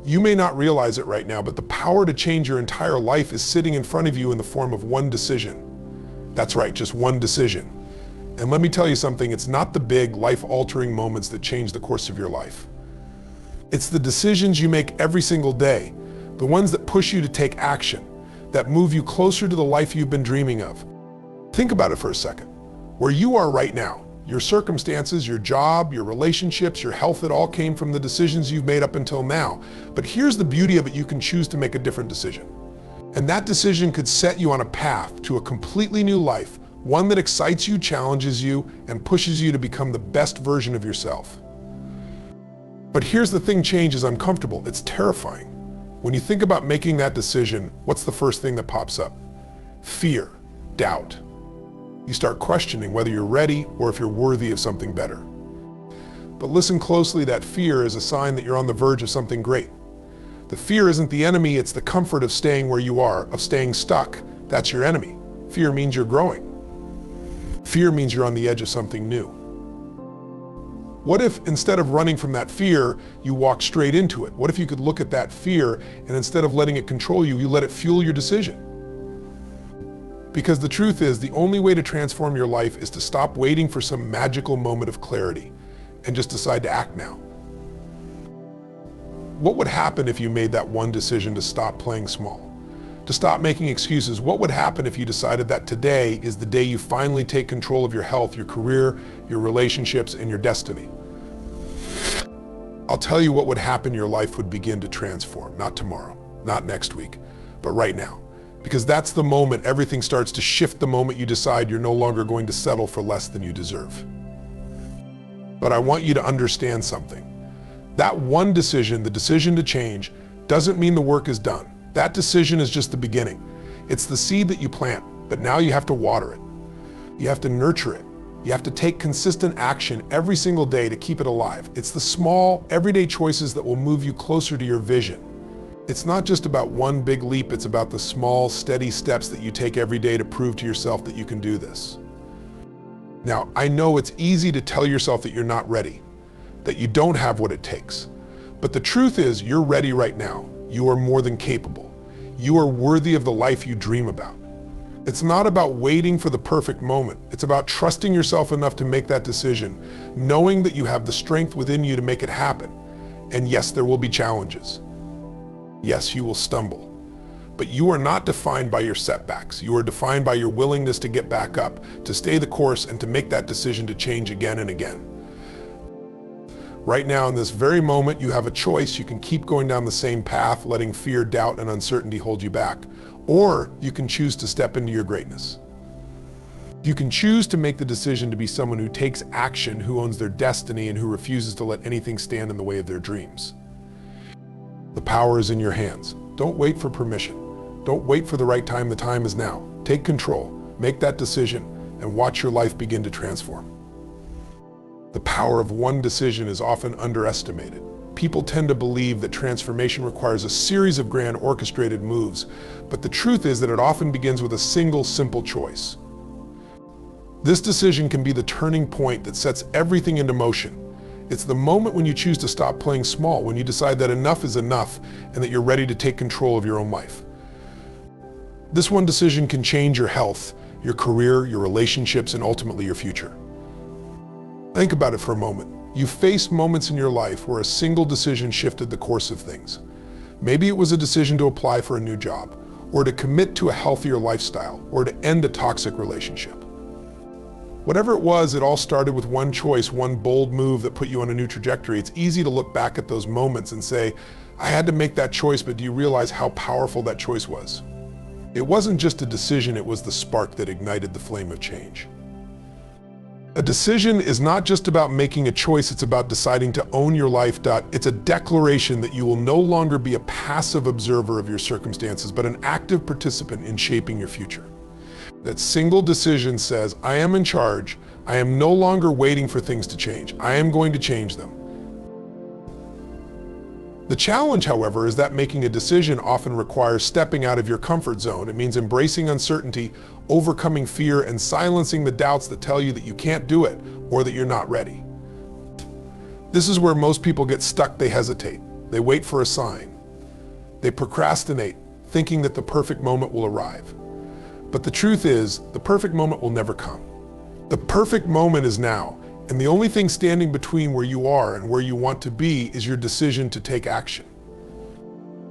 You may not realize it right now, but the power to change your entire life is sitting in front of you in the form of one decision. That's right, just one decision. And let me tell you something, it's not the big, life-altering moments that change the course of your life. It's the decisions you make every single day, the ones that push you to take action, that move you closer to the life you've been dreaming of. Think about it for a second. Where you are right now, your circumstances, your job, your relationships, your health, it all came from the decisions you've made up until now. But here's the beauty of it, you can choose to make a different decision. And that decision could set you on a path to a completely new life, one that excites you, challenges you, and pushes you to become the best version of yourself. But here's the thing, change is uncomfortable, it's terrifying. When you think about making that decision, what's the first thing that pops up? Fear, doubt. You start questioning whether you're ready or if you're worthy of something better. But listen closely, that fear is a sign that you're on the verge of something great. The fear isn't the enemy, it's the comfort of staying where you are, of staying stuck. That's your enemy. Fear means you're growing. Fear means you're on the edge of something new. What if instead of running from that fear, you walk straight into it? What if you could look at that fear and instead of letting it control you, you let it fuel your decision? Because the truth is, the only way to transform your life is to stop waiting for some magical moment of clarity and just decide to act now. What would happen if you made that one decision to stop playing small, to stop making excuses? What would happen if you decided that today is the day you finally take control of your health, your career, your relationships, and your destiny? I'll tell you what would happen. Your life would begin to transform, not tomorrow, not next week, but right now. Because that's the moment everything starts to shift, the moment you decide you're no longer going to settle for less than you deserve. But I want you to understand something. That one decision, the decision to change, doesn't mean the work is done. That decision is just the beginning. It's the seed that you plant, but now you have to water it. You have to nurture it. You have to take consistent action every single day to keep it alive. It's the small, everyday choices that will move you closer to your vision. It's not just about one big leap, it's about the small, steady steps that you take every day to prove to yourself that you can do this. Now, I know it's easy to tell yourself that you're not ready, that you don't have what it takes. But the truth is, you're ready right now. You are more than capable. You are worthy of the life you dream about. It's not about waiting for the perfect moment. It's about trusting yourself enough to make that decision, knowing that you have the strength within you to make it happen. And yes, there will be challenges. Yes, you will stumble. But you are not defined by your setbacks. You are defined by your willingness to get back up, to stay the course, and to make that decision to change again and again. Right now, in this very moment, you have a choice. You can keep going down the same path, letting fear, doubt, and uncertainty hold you back. Or you can choose to step into your greatness. You can choose to make the decision to be someone who takes action, who owns their destiny, and who refuses to let anything stand in the way of their dreams. The power is in your hands. Don't wait for permission. Don't wait for the right time. The time is now. Take control, make that decision, and watch your life begin to transform. The power of one decision is often underestimated. People tend to believe that transformation requires a series of grand orchestrated moves, but the truth is that it often begins with a single, simple choice. This decision can be the turning point that sets everything into motion. It's the moment when you choose to stop playing small, when you decide that enough is enough and that you're ready to take control of your own life. This one decision can change your health, your career, your relationships, and ultimately your future. Think about it for a moment. You faced moments in your life where a single decision shifted the course of things. Maybe it was a decision to apply for a new job, or to commit to a healthier lifestyle, or to end a toxic relationship. Whatever it was, it all started with one choice, one bold move that put you on a new trajectory. It's easy to look back at those moments and say, I had to make that choice, but do you realize how powerful that choice was? It wasn't just a decision, it was the spark that ignited the flame of change. A decision is not just about making a choice, it's about deciding to own your life. It's a declaration that you will no longer be a passive observer of your circumstances, but an active participant in shaping your future. That single decision says, I am in charge. I am no longer waiting for things to change. I am going to change them. The challenge, however, is that making a decision often requires stepping out of your comfort zone. It means embracing uncertainty, overcoming fear, and silencing the doubts that tell you that you can't do it or that you're not ready. This is where most people get stuck. They hesitate. They wait for a sign. They procrastinate, thinking that the perfect moment will arrive. But the truth is, the perfect moment will never come. The perfect moment is now, and the only thing standing between where you are and where you want to be is your decision to take action.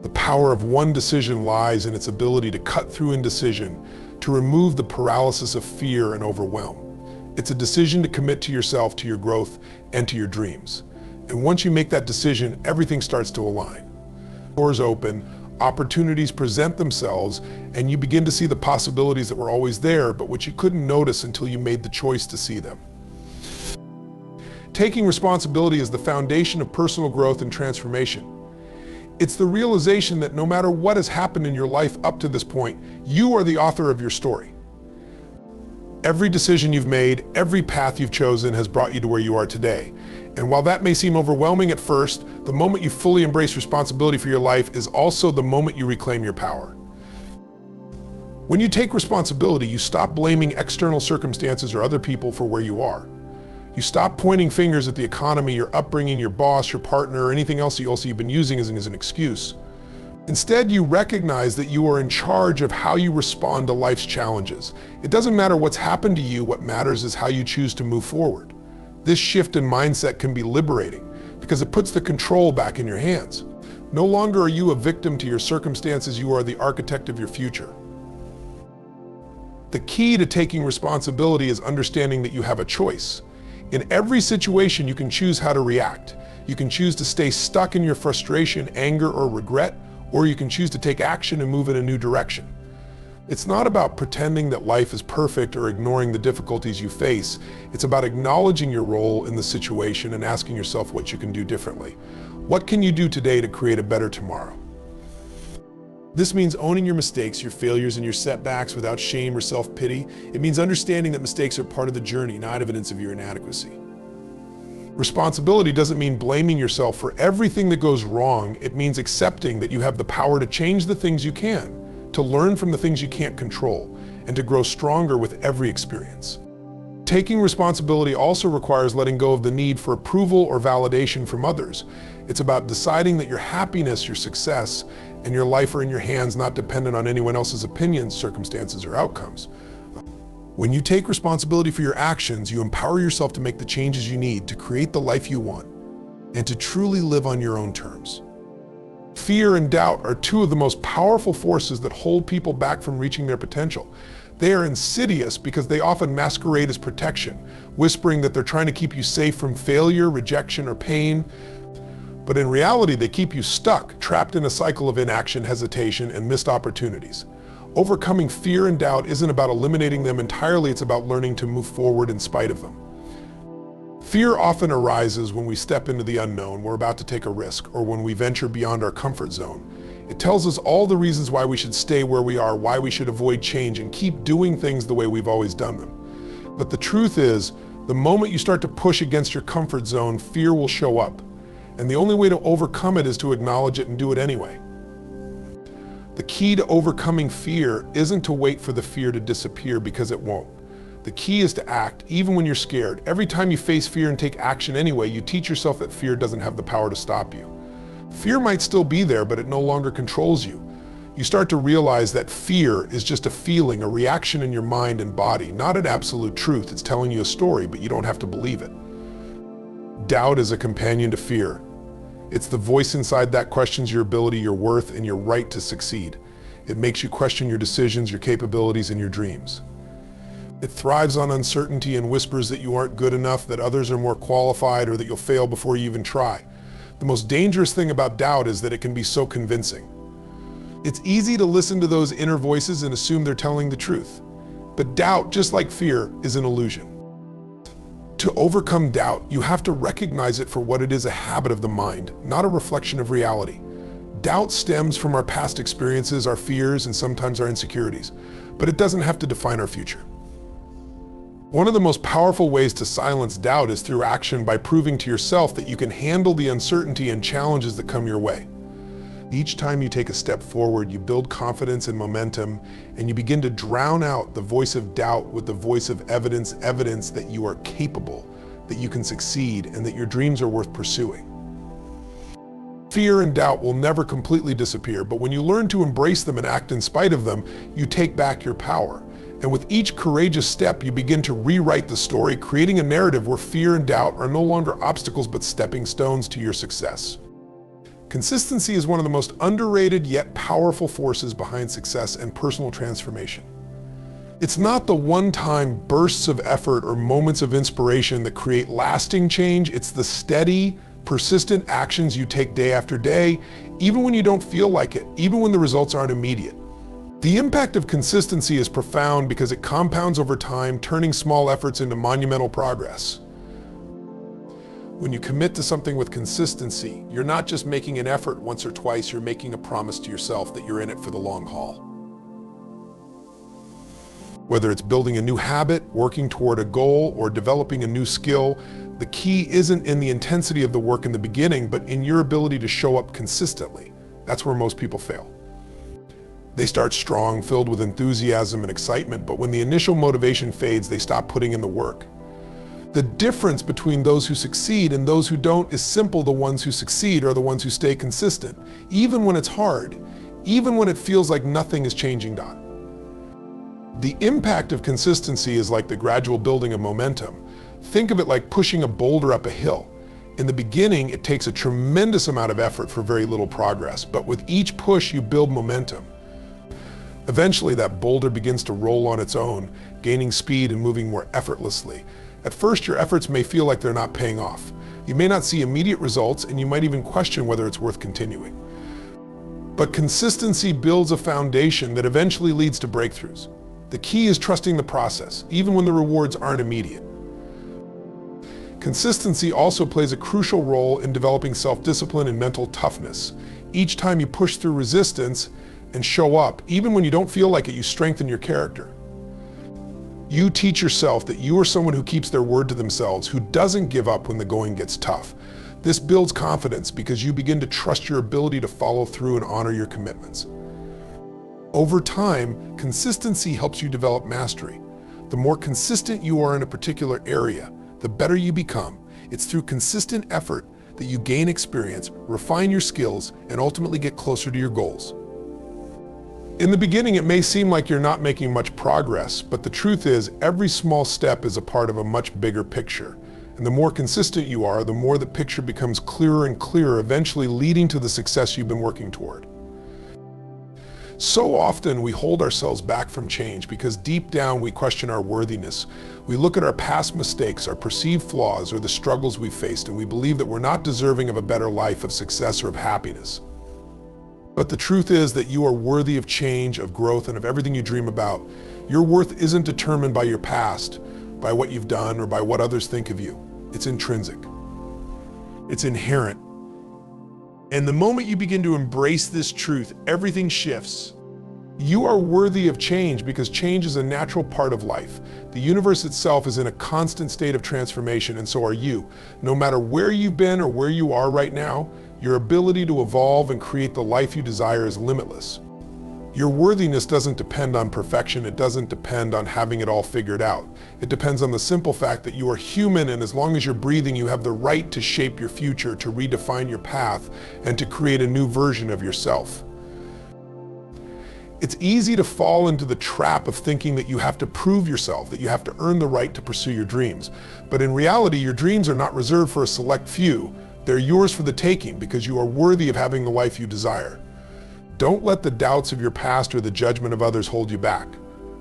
The power of one decision lies in its ability to cut through indecision, to remove the paralysis of fear and overwhelm. It's a decision to commit to yourself, to your growth, and to your dreams. And once you make that decision, everything starts to align. Doors open, opportunities present themselves, and you begin to see the possibilities that were always there, but which you couldn't notice until you made the choice to see them. Taking responsibility is the foundation of personal growth and transformation. It's the realization that no matter what has happened in your life up to this point, you are the author of your story. Every decision you've made, every path you've chosen has brought you to where you are today. And while that may seem overwhelming at first, the moment you fully embrace responsibility for your life is also the moment you reclaim your power. When you take responsibility, you stop blaming external circumstances or other people for where you are. You stop pointing fingers at the economy, your upbringing, your boss, your partner, or anything else you've been using as an excuse. Instead, you recognize that you are in charge of how you respond to life's challenges. It doesn't matter what's happened to you, what matters is how you choose to move forward. This shift in mindset can be liberating because it puts the control back in your hands. No longer are you a victim to your circumstances, you are the architect of your future. The key to taking responsibility is understanding that you have a choice. In every situation, you can choose how to react. You can choose to stay stuck in your frustration, anger, or regret, or you can choose to take action and move in a new direction. It's not about pretending that life is perfect or ignoring the difficulties you face. It's about acknowledging your role in the situation and asking yourself what you can do differently. What can you do today to create a better tomorrow? This means owning your mistakes, your failures, and your setbacks without shame or self-pity. It means understanding that mistakes are part of the journey, not evidence of your inadequacy. Responsibility doesn't mean blaming yourself for everything that goes wrong. It means accepting that you have the power to change the things you can, to learn from the things you can't control, and to grow stronger with every experience. Taking responsibility also requires letting go of the need for approval or validation from others. It's about deciding that your happiness, your success, and your life are in your hands, not dependent on anyone else's opinions, circumstances, or outcomes. When you take responsibility for your actions, you empower yourself to make the changes you need to create the life you want and to truly live on your own terms. Fear and doubt are two of the most powerful forces that hold people back from reaching their potential. They are insidious because they often masquerade as protection, whispering that they're trying to keep you safe from failure, rejection, or pain. But in reality, they keep you stuck, trapped in a cycle of inaction, hesitation, and missed opportunities. Overcoming fear and doubt isn't about eliminating them entirely, it's about learning to move forward in spite of them. Fear often arises when we step into the unknown, we're about to take a risk, or when we venture beyond our comfort zone. It tells us all the reasons why we should stay where we are, why we should avoid change, and keep doing things the way we've always done them. But the truth is, the moment you start to push against your comfort zone, fear will show up. And the only way to overcome it is to acknowledge it and do it anyway. The key to overcoming fear isn't to wait for the fear to disappear, because it won't. The key is to act, even when you're scared. Every time you face fear and take action anyway, you teach yourself that fear doesn't have the power to stop you. Fear might still be there, but it no longer controls you. You start to realize that fear is just a feeling, a reaction in your mind and body, not an absolute truth. It's telling you a story, but you don't have to believe it. Doubt is a companion to fear. It's the voice inside that questions your ability, your worth, and your right to succeed. It makes you question your decisions, your capabilities, and your dreams. It thrives on uncertainty and whispers that you aren't good enough, that others are more qualified, or that you'll fail before you even try. The most dangerous thing about doubt is that it can be so convincing. It's easy to listen to those inner voices and assume they're telling the truth. But doubt, just like fear, is an illusion. To overcome doubt, you have to recognize it for what it is, a habit of the mind, not a reflection of reality. Doubt stems from our past experiences, our fears, and sometimes our insecurities, but it doesn't have to define our future. One of the most powerful ways to silence doubt is through action, by proving to yourself that you can handle the uncertainty and challenges that come your way. Each time you take a step forward, you build confidence and momentum, and you begin to drown out the voice of doubt with the voice of evidence that you are capable, that you can succeed, and that your dreams are worth pursuing. Fear and doubt will never completely disappear, but when you learn to embrace them and act in spite of them, you take back your power. And with each courageous step, you begin to rewrite the story, creating a narrative where fear and doubt are no longer obstacles but stepping stones to your success. Consistency is one of the most underrated yet powerful forces behind success and personal transformation. It's not the one-time bursts of effort or moments of inspiration that create lasting change. It's the steady, persistent actions you take day after day, even when you don't feel like it, even when the results aren't immediate. The impact of consistency is profound because it compounds over time, turning small efforts into monumental progress. When you commit to something with consistency, you're not just making an effort once or twice, you're making a promise to yourself that you're in it for the long haul. Whether it's building a new habit, working toward a goal, or developing a new skill, the key isn't in the intensity of the work in the beginning, but in your ability to show up consistently. That's where most people fail. They start strong, filled with enthusiasm and excitement, but when the initial motivation fades, they stop putting in the work. The difference between those who succeed and those who don't is simple. The ones who succeed are the ones who stay consistent, even when it's hard, even when it feels like nothing is changing. The impact of consistency is like the gradual building of momentum. Think of it like pushing a boulder up a hill. In the beginning, it takes a tremendous amount of effort for very little progress, but with each push, you build momentum. Eventually, that boulder begins to roll on its own, gaining speed and moving more effortlessly. At first, your efforts may feel like they're not paying off. You may not see immediate results, and you might even question whether it's worth continuing. But consistency builds a foundation that eventually leads to breakthroughs. The key is trusting the process, even when the rewards aren't immediate. Consistency also plays a crucial role in developing self-discipline and mental toughness. Each time you push through resistance and show up, even when you don't feel like it, you strengthen your character. You teach yourself that you are someone who keeps their word to themselves, who doesn't give up when the going gets tough. This builds confidence because you begin to trust your ability to follow through and honor your commitments. Over time, consistency helps you develop mastery. The more consistent you are in a particular area, the better you become. It's through consistent effort that you gain experience, refine your skills, and ultimately get closer to your goals. In the beginning, it may seem like you're not making much progress, but the truth is, every small step is a part of a much bigger picture. And the more consistent you are, the more the picture becomes clearer and clearer, eventually leading to the success you've been working toward. So often we hold ourselves back from change because deep down we question our worthiness. We look at our past mistakes, our perceived flaws, or the struggles we've faced, and we believe that we're not deserving of a better life, of success, or of happiness. But the truth is that you are worthy of change, of growth, and of everything you dream about. Your worth isn't determined by your past, by what you've done, or by what others think of you. It's intrinsic. It's inherent. And the moment you begin to embrace this truth, everything shifts. You are worthy of change because change is a natural part of life. The universe itself is in a constant state of transformation, and so are you. No matter where you've been or where you are right now, your ability to evolve and create the life you desire is limitless. Your worthiness doesn't depend on perfection. It doesn't depend on having it all figured out. It depends on the simple fact that you are human, and as long as you're breathing, you have the right to shape your future, to redefine your path, and to create a new version of yourself. It's easy to fall into the trap of thinking that you have to prove yourself, that you have to earn the right to pursue your dreams. But in reality, your dreams are not reserved for a select few. They're yours for the taking because you are worthy of having the life you desire. Don't let the doubts of your past or the judgment of others hold you back.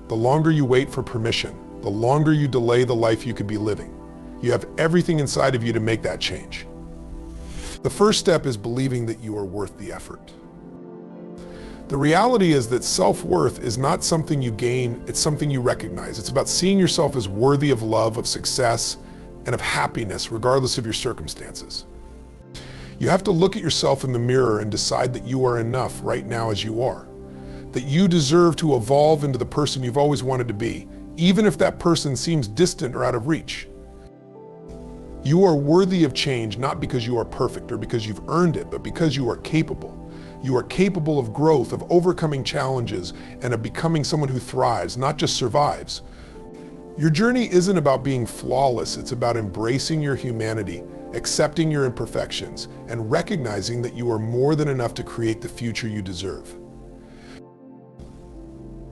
The longer you wait for permission, the longer you delay the life you could be living. You have everything inside of you to make that change. The first step is believing that you are worth the effort. The reality is that self-worth is not something you gain, it's something you recognize. It's about seeing yourself as worthy of love, of success, and of happiness, regardless of your circumstances. You have to look at yourself in the mirror and decide that you are enough right now as you are, that you deserve to evolve into the person you've always wanted to be, even if that person seems distant or out of reach. You are worthy of change not because you are perfect or because you've earned it, but because you are capable. You are capable of growth, of overcoming challenges, and of becoming someone who thrives, not just survives. Your journey isn't about being flawless, it's about embracing your humanity, accepting your imperfections, and recognizing that you are more than enough to create the future you deserve.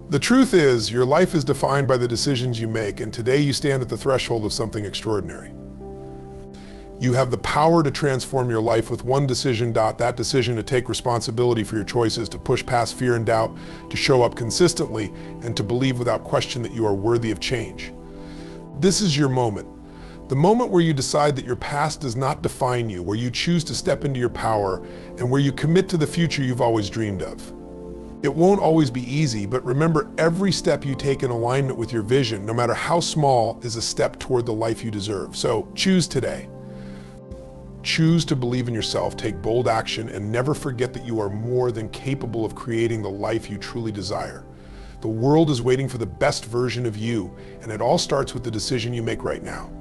The truth is, your life is defined by the decisions you make, and today you stand at the threshold of something extraordinary. You have the power to transform your life with one decision. That decision to take responsibility for your choices, to push past fear and doubt, to show up consistently, and to believe without question that you are worthy of change. This is your moment. The moment where you decide that your past does not define you, where you choose to step into your power, and where you commit to the future you've always dreamed of. It won't always be easy, but remember, every step you take in alignment with your vision, no matter how small, is a step toward the life you deserve. So choose today. Choose to believe in yourself, take bold action, and never forget that you are more than capable of creating the life you truly desire. The world is waiting for the best version of you, and it all starts with the decision you make right now.